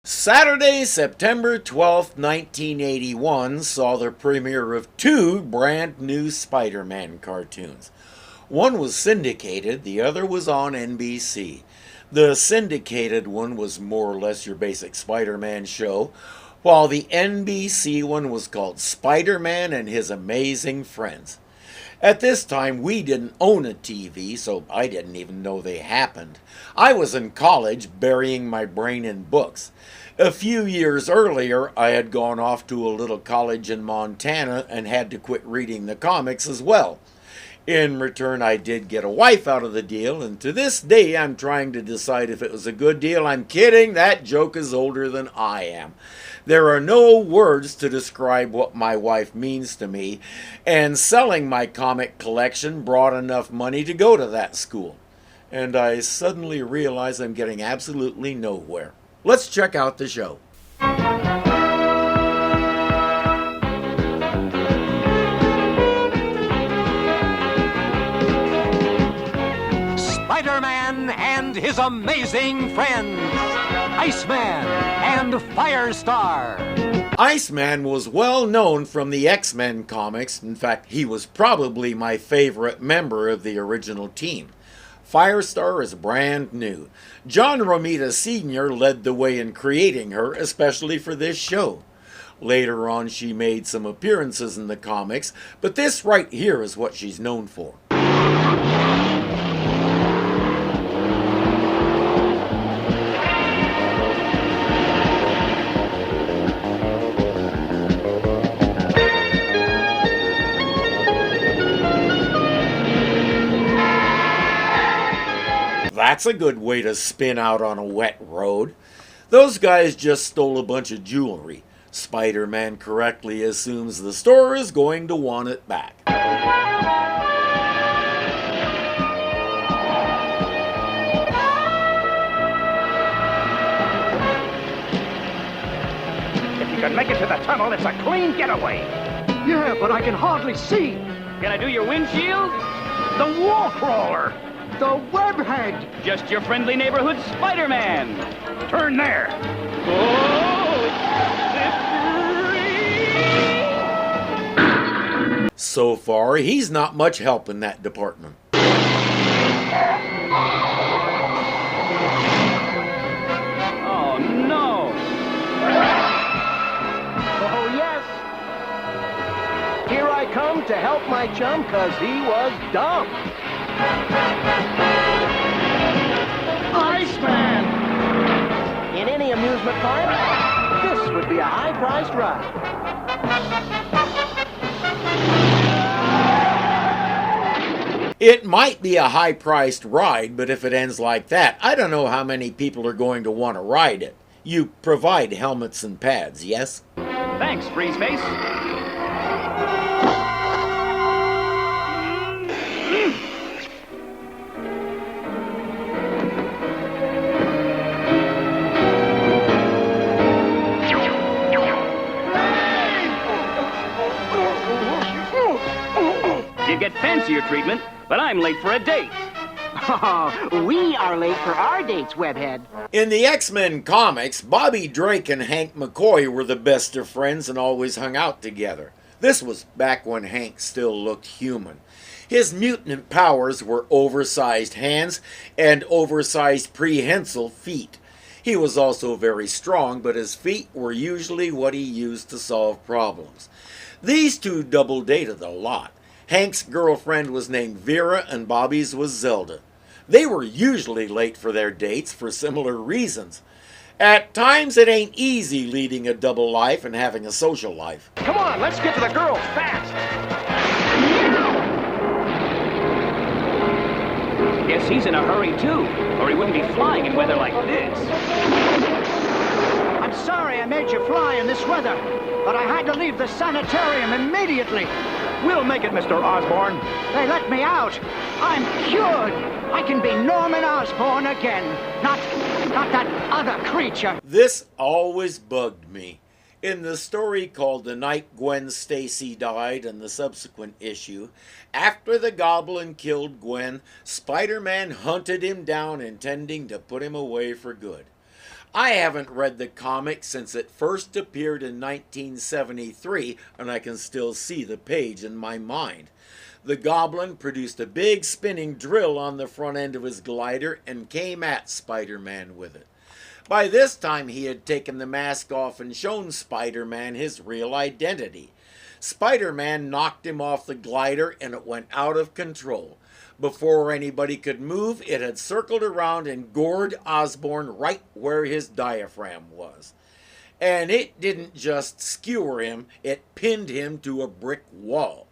Saturday, September 12th, 1981 saw the premiere of two brand new Spider-Man cartoons. One was syndicated, the other was on NBC. The syndicated one was more or less your basic Spider-Man show, while the NBC one was called Spider-Man and His Amazing Friends. At this time, we didn't own a TV, so I didn't even know they happened. I was in college, burying my brain in books. A few years earlier, I had gone off to a little college in Montana and had to quit reading the comics as well. In return, I did get a wife out of the deal, and to this day, I'm trying to decide if it was a good deal. I'm kidding, that joke is older than I am. There are no words to describe what my wife means to me, and selling my comic collection brought enough money to go to that school. And I suddenly realize I'm getting absolutely nowhere. Let's check out the show. Spider-Man and His Amazing Friends, Iceman and Firestar. Iceman was well known from the X-Men comics. In fact, he was probably my favorite member of the original team. Firestar is brand new. John Romita Sr. led the way in creating her, especially for this show. Later on, she made some appearances in the comics, but this right here is what she's known for. That's a good way to spin out on a wet road. Those guys just stole a bunch of jewelry. Spider-Man correctly assumes the store is going to want it back. If you can make it to the tunnel, it's a clean getaway. Yeah, but I can hardly see. Can I do your windshield? The wall crawler. The webhead. Just your friendly neighborhood Spider-Man. Turn there. Oh, it's slippery. So far, he's not much help in that department. Oh, no. Oh, yes. Here I come to help my chum because he was dumb. Iceman! In any amusement park, this would be a high-priced ride. It might be a high-priced ride, but if it ends like that, I don't know how many people are going to want to ride it. You provide helmets and pads, yes? Thanks, Freezeface. You get fancier treatment, but I'm late for a date. Oh, we are late for our dates, Webhead. In the X-Men comics, Bobby Drake and Hank McCoy were the best of friends and always hung out together. This was back when Hank still looked human. His mutant powers were oversized hands and oversized prehensile feet. He was also very strong, but his feet were usually what he used to solve problems. These two double-dated a lot. Hank's girlfriend was named Vera and Bobby's was Zelda. They were usually late for their dates for similar reasons. At times it ain't easy leading a double life and having a social life. Come on, let's get to the girls fast. Guess he's in a hurry too, or he wouldn't be flying in weather like this. I'm sorry I made you fly in this weather, but I had to leave the sanitarium immediately. We'll make it, Mr. Osborn. They let me out. I'm cured. I can be Norman Osborn again. Not that other creature. This always bugged me. In the story called The Night Gwen Stacy Died and the subsequent issue, after the Goblin killed Gwen, Spider-Man hunted him down intending to put him away for good. I haven't read the comic since it first appeared in 1973, and I can still see the page in my mind. The Goblin produced a big spinning drill on the front end of his glider and came at Spider-Man with it. By this time, he had taken the mask off and shown Spider-Man his real identity. Spider-Man knocked him off the glider and it went out of control. Before anybody could move, it had circled around and gored Osborn right where his diaphragm was. And it didn't just skewer him, it pinned him to a brick wall.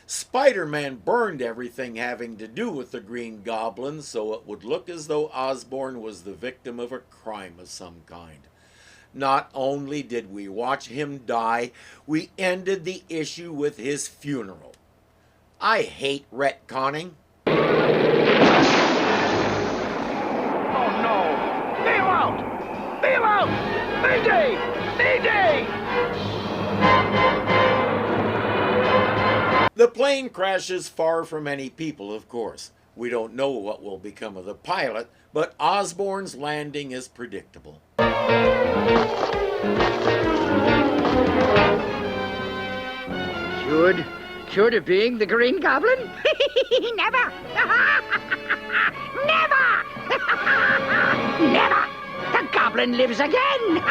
Spider-Man burned everything having to do with the Green Goblin so it would look as though Osborn was the victim of a crime of some kind. Not only did we watch him die, we ended the issue with his funeral. I hate retconning. Oh no! Bail out! Bail out! Mayday! Mayday! The plane crashes far from any people, of course. We don't know what will become of the pilot, but Osborn's landing is predictable. Cured of being the Green Goblin? Never! Never! Never! The Goblin lives again!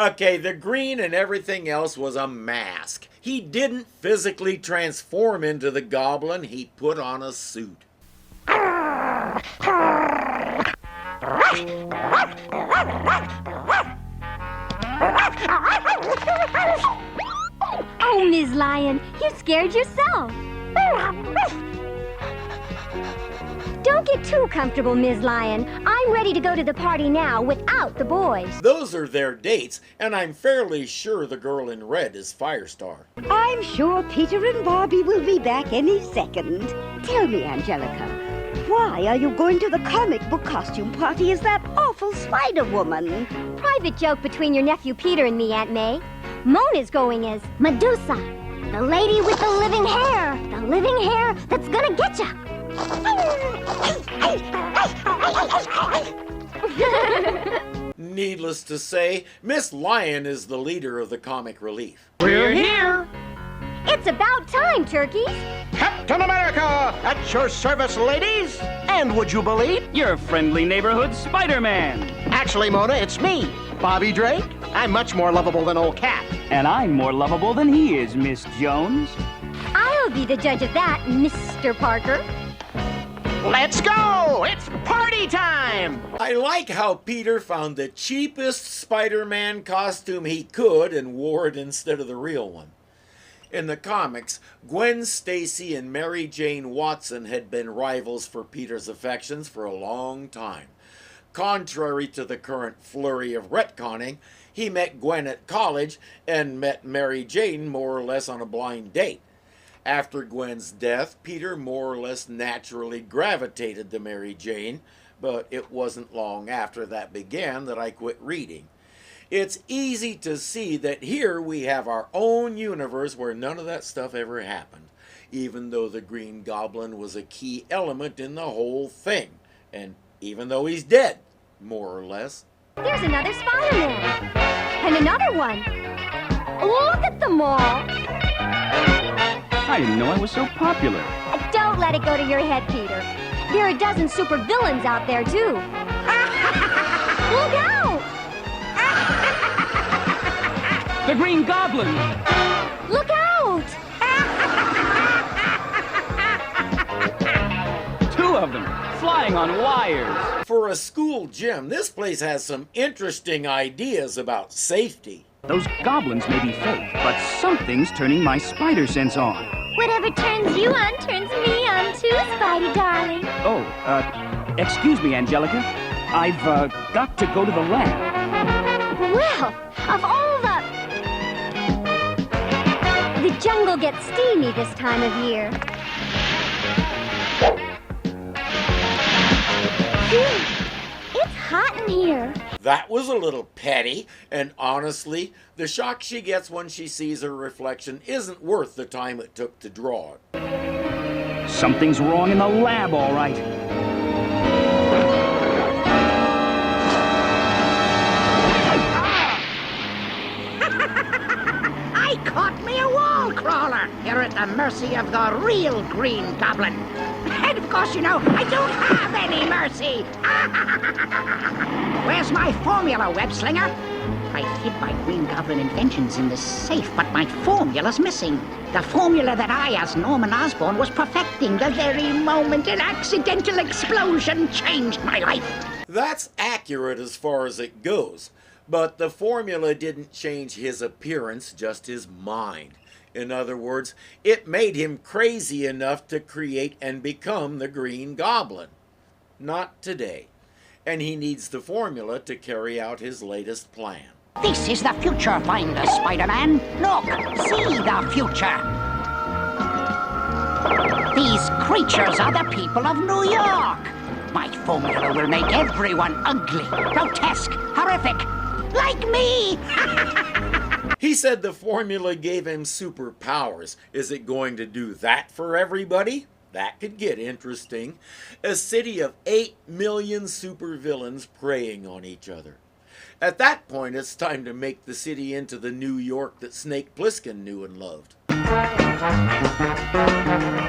Okay, the green and everything else was a mask. He didn't physically transform into the Goblin, he put on a suit. Oh, Ms. Lion, you scared yourself. Don't get too comfortable, Ms. Lion. I'm ready to go to the party now without the boys. Those are their dates, and I'm fairly sure the girl in red is Firestar. I'm sure Peter and Barbie will be back any second. Tell me, Angelica, why are you going to the comic book costume party as that awful Spider-Woman? Private joke between your nephew Peter and me, Aunt May. Mona's going as Medusa, the lady with the living hair. The living hair that's gonna get ya. Needless to say, Miss Lion is the leader of the comic relief. We're here! It's about time, turkeys. Captain America, at your service, ladies! And would you believe? Your friendly neighborhood Spider-Man! Actually, Mona, it's me, Bobby Drake. I'm much more lovable than old Cap. And I'm more lovable than he is, Miss Jones. I'll be the judge of that, Mr. Parker. Let's go! It's party time! I like how Peter found the cheapest Spider-Man costume he could and wore it instead of the real one. In the comics, Gwen Stacy and Mary Jane Watson had been rivals for Peter's affections for a long time. Contrary to the current flurry of retconning, he met Gwen at college and met Mary Jane more or less on a blind date. After Gwen's death, Peter more or less naturally gravitated to Mary Jane, but it wasn't long after that began that I quit reading. It's easy to see that here we have our own universe where none of that stuff ever happened, even though the Green Goblin was a key element in the whole thing, and even though he's dead, more or less. There's another Spider-Man. And another one. Look at them all. I didn't know I was so popular. Don't let it go to your head, Peter. There are a dozen supervillains out there, too. Look out! The Green Goblin! Look out! Two of them, flying on wires. For a school gym, this place has some interesting ideas about safety. Those goblins may be fake, but something's turning my spider sense on. Whatever turns you on turns me on too, Spidey darling. Oh, excuse me, Angelica. I've, got to go to the lab. Well, of all the jungle gets steamy this time of year. It's hot in here. That was a little petty, and honestly, the shock she gets when she sees her reflection isn't worth the time it took to draw it. Something's wrong in the lab, all right. the mercy of the real Green Goblin. And of course, you know, I don't have any mercy. Where's my formula, web-slinger? I hid my Green Goblin inventions in this safe, but my formula's missing. The formula that I, as Norman Osborn, was perfecting the very moment an accidental explosion changed my life. That's accurate as far as it goes, but the formula didn't change his appearance, just his mind. In other words, it made him crazy enough to create and become the Green Goblin. Not today. And he needs the formula to carry out his latest plan. This is the future finder, Spider-Man. Look, see the future. These creatures are the people of New York. My formula will make everyone ugly, grotesque, horrific, like me. He said the formula gave him superpowers. Is it going to do that for everybody? That could get interesting. A city of 8 million supervillains preying on each other. At that point, it's time to make the city into the New York that Snake Plissken knew and loved.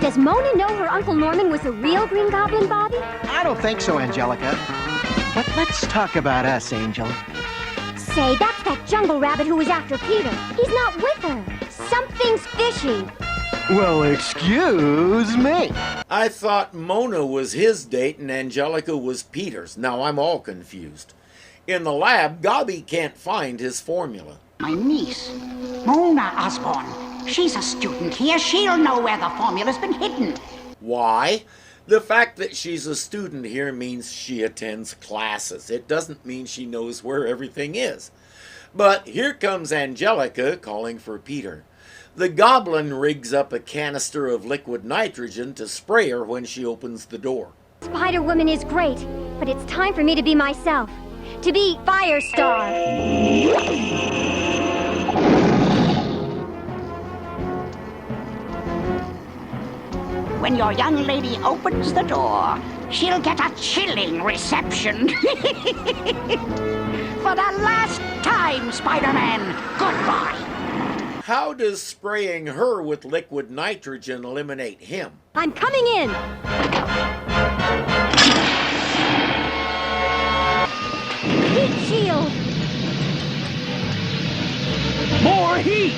Does Mona know her Uncle Norman was the real Green Goblin, Bobby? I don't think so, Angelica. But let's talk about us, Angel. Say, that's that jungle rabbit who was after Peter. He's not with her. Something's fishy. Well, excuse me. I thought Mona was his date and Angelica was Peter's. Now I'm all confused. In the lab, Gobby can't find his formula. My niece, Mona Osborn. She's a student here. She'll know where the formula's been hidden. Why? The fact that she's a student here means she attends classes. It doesn't mean she knows where everything is. But here comes Angelica calling for Peter. The Goblin rigs up a canister of liquid nitrogen to spray her when she opens the door. Spider-Woman is great, but it's time for me to be myself. To be Firestar. When your young lady opens the door, she'll get a chilling reception. For the last time, Spider-Man, goodbye. How does spraying her with liquid nitrogen eliminate him? I'm coming in. Heat shield. More heat!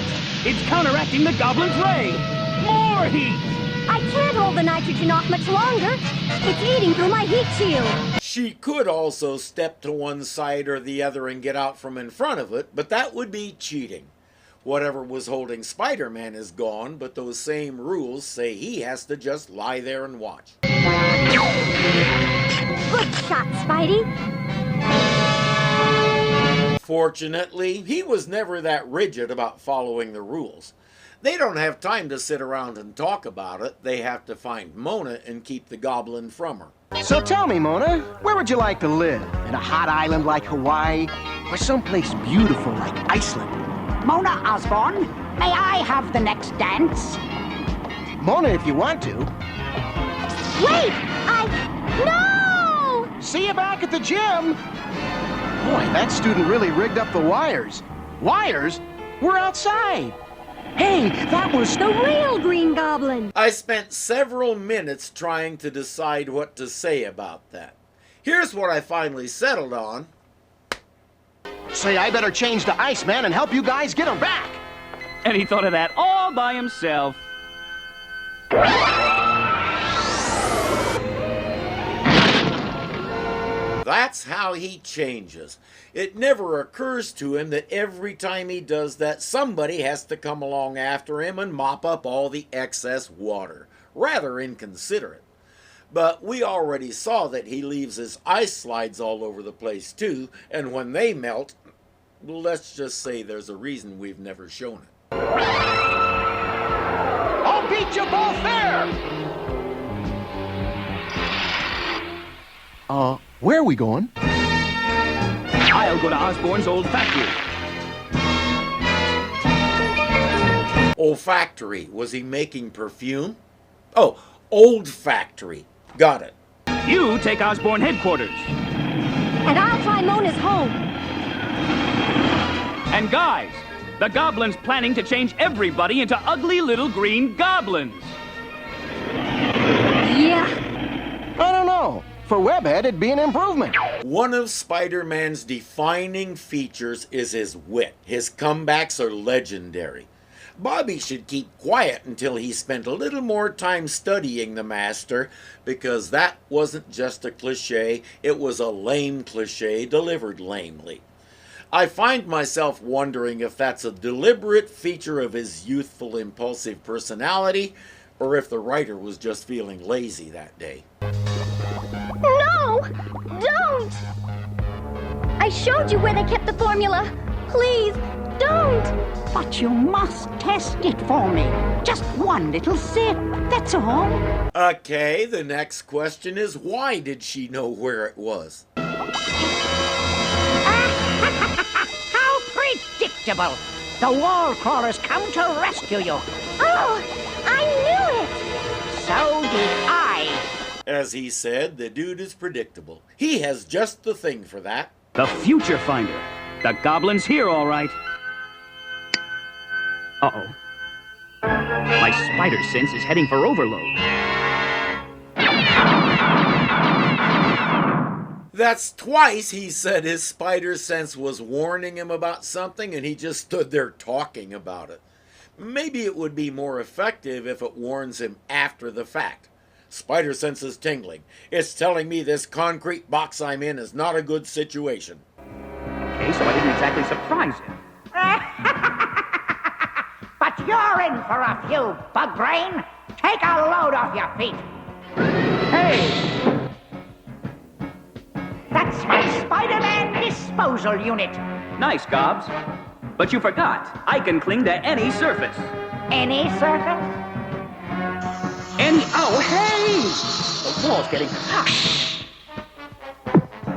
It's counteracting the Goblin's ray! More heat! I can't hold the nitrogen off much longer. It's eating through my heat shield. She could also step to one side or the other and get out from in front of it, but that would be cheating. Whatever was holding Spider-Man is gone, but those same rules say he has to just lie there and watch. Good shot, Spidey. Fortunately, he was never that rigid about following the rules. They don't have time to sit around and talk about it. They have to find Mona and keep the Goblin from her. So tell me, Mona, where would you like to live? In a hot island like Hawaii? Or someplace beautiful like Iceland? Mona Osborn, may I have the next dance? Mona, if you want to. Wait! No! See you back at the gym! Boy, that student really rigged up the wires. Wires? We're outside! Hey, that was The real Green Goblin. I spent several minutes trying to decide what to say about that. Here's what I finally settled on. Say, I better change to Iceman and help you guys get her back! And he thought of that all by himself. That's how he changes. It never occurs to him that every time he does that, somebody has to come along after him and mop up all the excess water. Rather inconsiderate. But we already saw that he leaves his ice slides all over the place too, and when they melt, let's just say there's a reason we've never shown it. I'll beat you both there! Where are we going? I'll go to Osborn's old factory. Olfactory. Was he making perfume? Oh, old factory. Got it. You take Osborn headquarters. And I'll try Mona's home. And guys, The Goblin's planning to change everybody into ugly little green goblins. Yeah. I don't know. For Webhead, it'd be an improvement. One of Spider-Man's defining features is his wit. His comebacks are legendary. Bobby should keep quiet until he spent a little more time studying the Master, because that wasn't just a cliche, it was a lame cliche delivered lamely. I find myself wondering if that's a deliberate feature of his youthful, impulsive personality, or if the writer was just feeling lazy that day. No! Don't! I showed you where they kept the formula. Please, don't! But you must test it for me. Just one little sip, that's all. Okay, the next question is, why did she know where it was? How predictable! The wall crawlers come to rescue you. Oh, I knew it! So did I. As he said, the dude is predictable. He has just the thing for that. The Future Finder. The Goblin's here, all right. Uh-oh. My spider sense is heading for overload. That's twice he said his spider sense was warning him about something and he just stood there talking about it. Maybe it would be more effective if it warns him after the fact. Spider sense is tingling. It's telling me this concrete box I'm in is not a good situation. Okay, so I didn't exactly surprise him. But you're in for a few, bug brain. Take a load off your feet. Hey! That's my Spider-Man disposal unit. Nice, Gobs. But you forgot, I can cling to any surface. Any surface? Oh, hey! The wall's getting hot.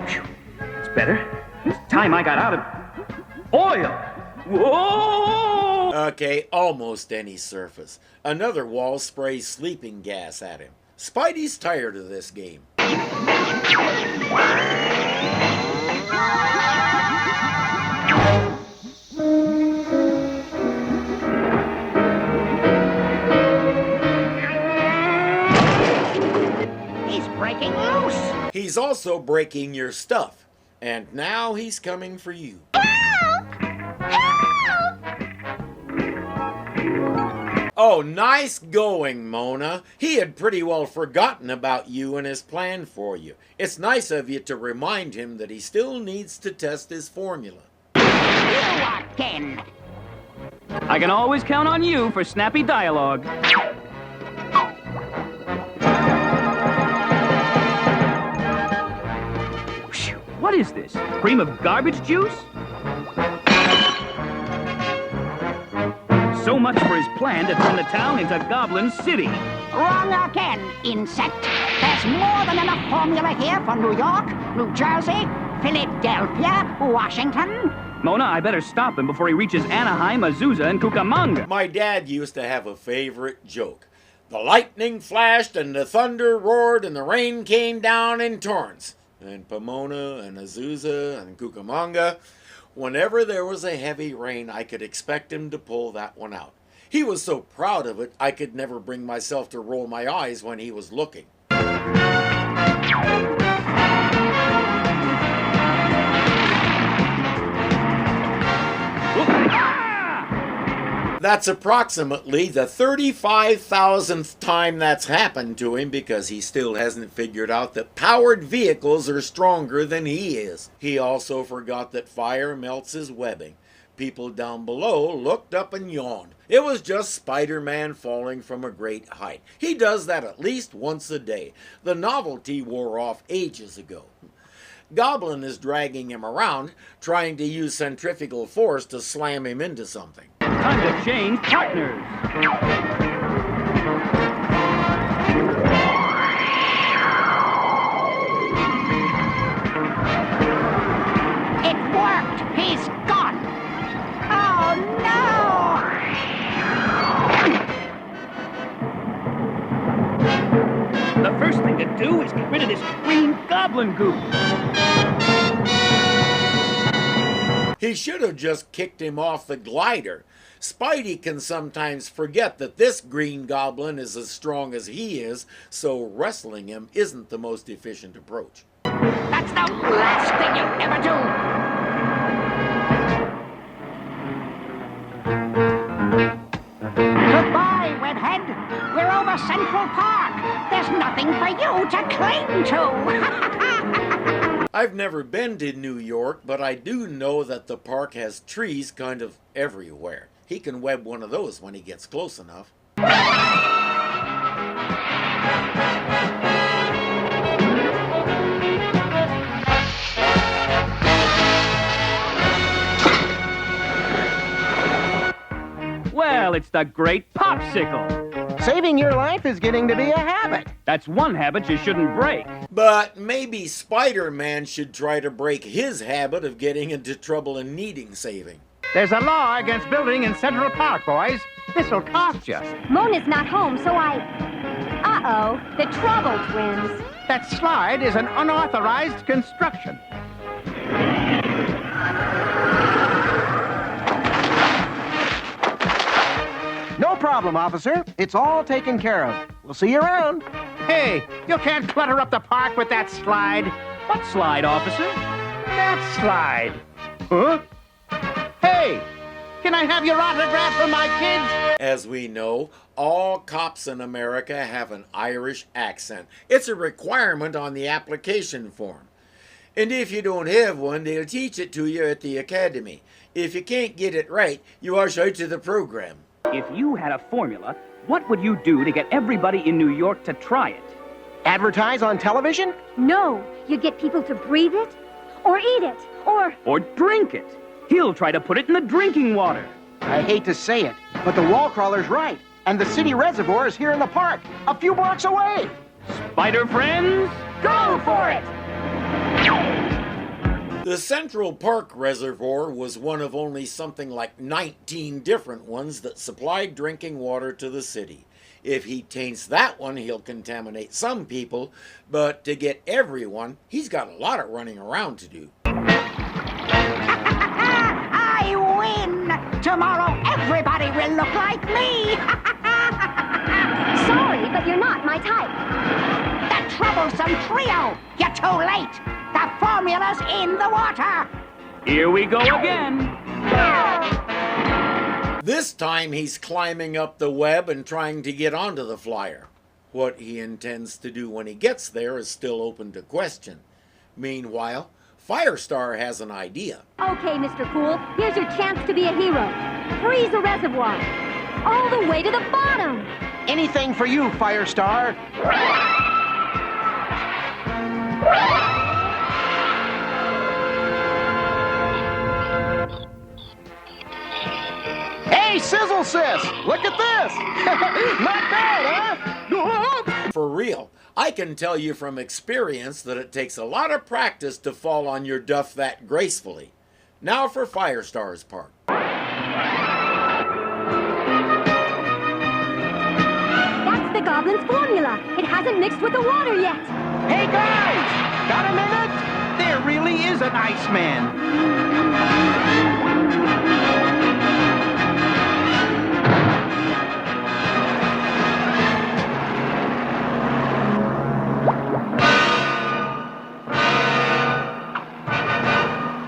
Phew. It's better. It's time I got out of oil. Whoa! Okay, almost any surface. Another wall sprays sleeping gas at him. Spidey's tired of this game. He's breaking loose. He's also breaking your stuff. And now he's coming for you. Oh, nice going, Mona. He had pretty well forgotten about you and his plan for you. It's nice of you to remind him that he still needs to test his formula. You again. I can always count on you for snappy dialogue. What is this? Cream of garbage juice? So much for his plan to turn the town into Goblin City. Wrong again, insect. There's more than enough formula here for New York, New Jersey, Philadelphia, Washington. Mona, I better stop him before he reaches Anaheim, Azusa, and Cucamonga. My dad used to have a favorite joke. The lightning flashed and the thunder roared and the rain came down in torrents. And Pomona and Azusa and Cucamonga, whenever there was a heavy rain, I could expect him to pull that one out. He was so proud of it, I could never bring myself to roll my eyes when he was looking. That's approximately the 35,000th time that's happened to him because he still hasn't figured out that powered vehicles are stronger than he is. He also forgot that fire melts his webbing. People down below looked up and yawned. It was just Spider-Man falling from a great height. He does that at least once a day. The novelty wore off ages ago. Goblin is dragging him around, trying to use centrifugal force to slam him into something. Time to change partners. It worked. He's gone. Oh, no! The first thing to do is get rid of this Green Goblin goop. He should have just kicked him off the glider. Spidey can sometimes forget that this Green Goblin is as strong as he is, so wrestling him isn't the most efficient approach. That's the last thing you'll ever do! Goodbye, Webhead. We're over Central Park. There's nothing for you to cling to. I've never been to New York, but I do know that the park has trees kind of everywhere. He can web one of those when he gets close enough. Well, it's the great popsicle. Saving your life is getting to be a habit. That's one habit you shouldn't break. But maybe Spider-Man should try to break his habit of getting into trouble and needing saving. There's a law against building in Central Park, boys. This'll cost you. Mona's not home, so Uh-oh, the Trouble Twins. That slide is an unauthorized construction. No problem, officer. It's all taken care of. We'll see you around. Hey, you can't clutter up the park with that slide. What slide, officer? That slide. Huh? Hey, can I have your autograph for my kids? As we know, all cops in America have an Irish accent. It's a requirement on the application form. And if you don't have one, they'll teach it to you at the academy. If you can't get it right, you wash out of the program. If you had a formula, what would you do to get everybody in New York to try it? Advertise on television? No, you get people to breathe it, or eat it, Or drink it. He'll try to put it in the drinking water. I hate to say it, but the wall crawler's right. And the city reservoir is here in the park, a few blocks away. Spider friends, Go for it! The Central Park Reservoir was one of only something like 19 different ones that supplied drinking water to the city. If he taints that one, he'll contaminate some people, but to get everyone, he's got a lot of running around to do. I win! Tomorrow everybody will look like me! Sorry, but you're not my type. The troublesome trio! You're too late! The formula's in the water! here we go again. This time he's climbing up the web and trying to get onto the flyer. What he intends to do when he gets there is still open to question. Meanwhile, Firestar has an idea. Okay, Mr. Cool, here's your chance to be a hero. Freeze the reservoir. All the way to the bottom. Anything for you, Firestar. Hey, Sizzle Sis! Look at this! Not bad, huh? For real, I can tell you from experience that it takes a lot of practice to fall on your duff that gracefully. Now for Firestar's part. That's the Goblin's formula. It hasn't mixed with the water yet. Hey, guys! Got a minute? There really is an Iceman.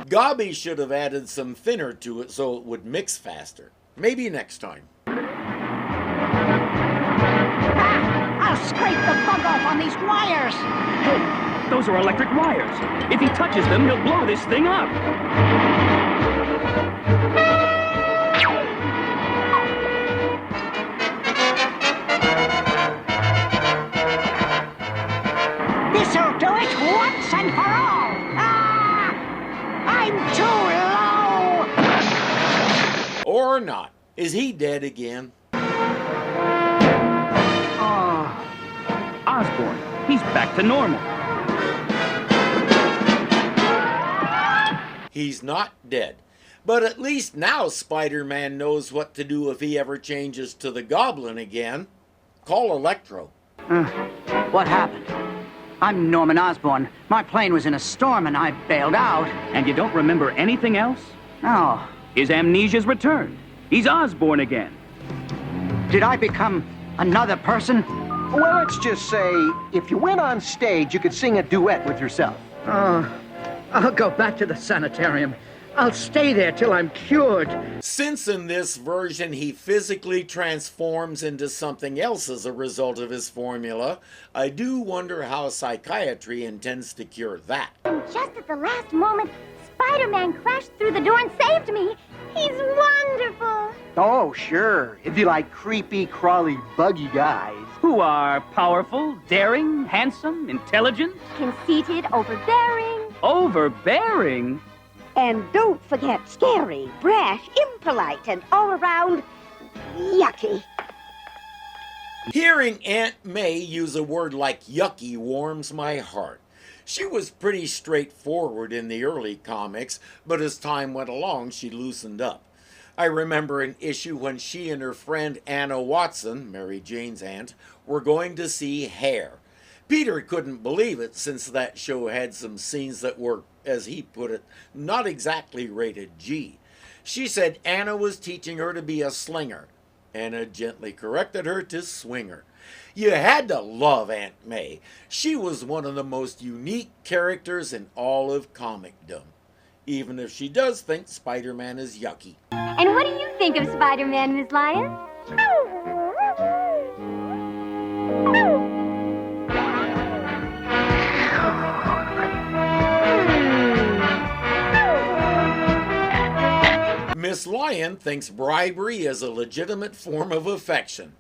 Gobby should have added some thinner to it so it would mix faster. Maybe next time. I'll scrape the bug off on these wires! Hey, those are electric wires. If he touches them, he'll blow this thing up. This'll do it once and for all! Ah! I'm too low! Or not. Is he dead again? Osborn, he's back to normal. He's not dead. But at least now Spider-Man knows what to do if he ever changes to the Goblin again. Call Electro. What happened? I'm Norman Osborn. My plane was in a storm and I bailed out. And you don't remember anything else? Oh, His amnesia's returned. He's Osborn again. did I become another person? Well, let's just say, if you went on stage, you could sing a duet with yourself. Oh, I'll go back to the sanitarium. I'll stay there till I'm cured. Since in this version he physically transforms into something else as a result of his formula, I do wonder how psychiatry intends to cure that. And just at the last moment, Spider-Man crashed through the door and saved me. He's wonderful. Oh, sure. If you like creepy, crawly, buggy guys. Who are powerful, daring, handsome, intelligent, Conceited, overbearing. overbearing. And don't forget scary, brash, impolite, and all around yucky. Hearing Aunt May use a word like yucky warms my heart. She was pretty straightforward in the early comics, but as time went along, she loosened up. I remember an issue when she and her friend Anna Watson, Mary Jane's aunt, were going to see Hair. Peter couldn't believe it since that show had some scenes that were, as he put it, not exactly rated G. She said Anna was teaching her to be a slinger. Anna gently corrected her to swinger. You had to love Aunt May. She was one of the most unique characters in all of comicdom. Even if she does think Spider-Man is yucky. And what do you think of Spider-Man, Miss Lion? Miss Lion thinks bribery is a legitimate form of affection.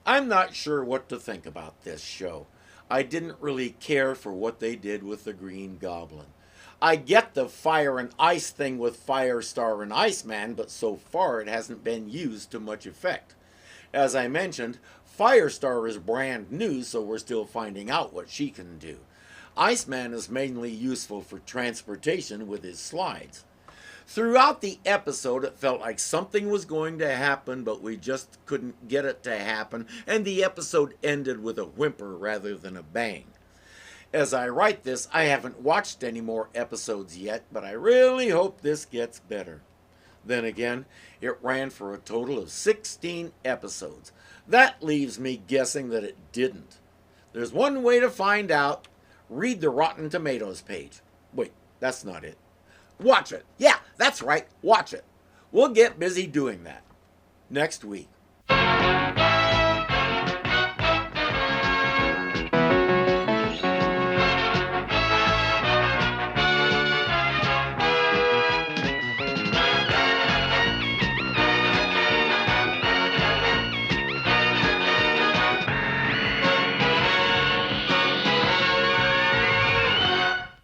I'm not sure what to think about this show. I didn't really care for what they did with the Green Goblin. I get the fire and ice thing with Firestar and Iceman, but so far it hasn't been used to much effect. As I mentioned, Firestar is brand new, so we're still finding out what she can do. Iceman is mainly useful for transportation with his slides. Throughout the episode, it felt like something was going to happen, but we just couldn't get it to happen, and the episode ended with a whimper rather than a bang. As I write this, I haven't watched any more episodes yet, but I really hope this gets better. Then again, it ran for a total of 16 episodes. That leaves me guessing that it didn't. There's one way to find out. Read the Rotten Tomatoes page. Wait, that's not it. Watch it. Yeah, that's right. Watch it. We'll get busy doing that next week.